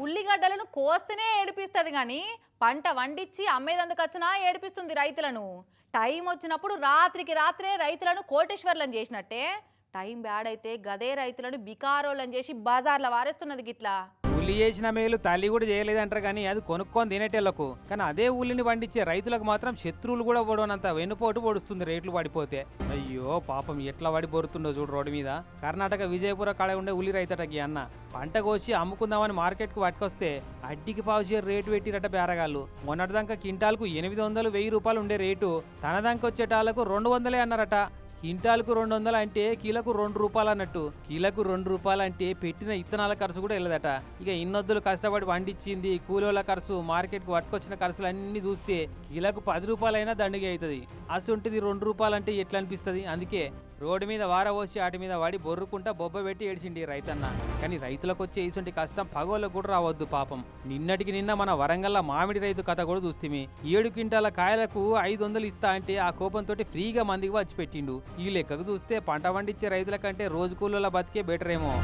ఉల్లిగడ్డలను కోస్తేనే ఏడిపిస్తుంది కానీ పంట వండిచ్చి అమ్మేదందుకు వచ్చినా ఏడిపిస్తుంది రైతులను. టైం వచ్చినప్పుడు రాత్రికి రాత్రే రైతులను కోటేశ్వర్లను చేసినట్టే టైం బ్యాడ్ అయితే గదే రైతులను బికారోళ్ళని చేసి బజార్ల వారేస్తున్నది గిట్లా. ఉల్లి చేసిన మేలు తల్లి కూడా చేయలేదంటారు కానీ అది కొనుక్కొని తినేటోళ్లకు. కానీ అదే ఉల్లిని పండించే రైతులకు మాత్రం శత్రువులు కూడా పొడవనంత వెన్నుపోటు పొడుస్తుంది రేట్లు పడిపోతే. అయ్యో పాపం ఎట్లా పడి పొరుతుండో చూడు రోడ్డు మీద. కర్ణాటక విజయపుర కాడ ఉండే ఉల్లి రైతటకి అన్న పంట కోసి అమ్ముకుందామని మార్కెట్కు పట్టుకొస్తే అడ్డికి పావుచేరు రేటు పెట్టిరట బేరగాళ్ళు. మొన్నటిదాకా కింటాల్కు 800 1000 రూపాయలు ఉండే రేటు తనదాకా వచ్చేటాళ్లకు 200 అన్నారట. క్వింటాల్కు 200 అంటే కిలోకు 2 రూపాయలు అన్నట్టు. కిలోకు 2 రూపాయలు అంటే పెట్టిన ఇత్తనాల ఖర్చు కూడా వెళ్ళదట. ఇక ఇన్నొద్దులు కష్టపడి వండించింది కూలోళ్ళ ఖర్చు మార్కెట్కి పట్టుకొచ్చిన ఖర్చులు అన్ని చూస్తే కిలోకు 10 రూపాయలైనా దండిగా అవుతుంది. అసొంటిది 2 రూపాయలు అంటే ఎట్లా అనిపిస్తుంది? అందుకే రోడ్డు మీద వారవోసి వాటి మీద వాడి బొర్రుకుంటా బొబ్బ పెట్టి ఏడిచిండి రైతన్న. కానీ రైతులకు వచ్చే ఇసొంటి కష్టం పగోళ్ళకు కూడా రావద్దు పాపం. నిన్నటికి నిన్న మన వరంగల్ల మామిడి రైతు కథ కూడా చూస్తే 7 క్వింటాల కాయలకు 500 ఇస్తా అంటే ఆ కోపంతో ఫ్రీగా మందికి వచ్చి పెట్టిండు. ఈ లెక్కకు చూస్తే పంట పండించే రైతుల కంటే రోజు కూలీల బతికే బెటర్ ఏమో.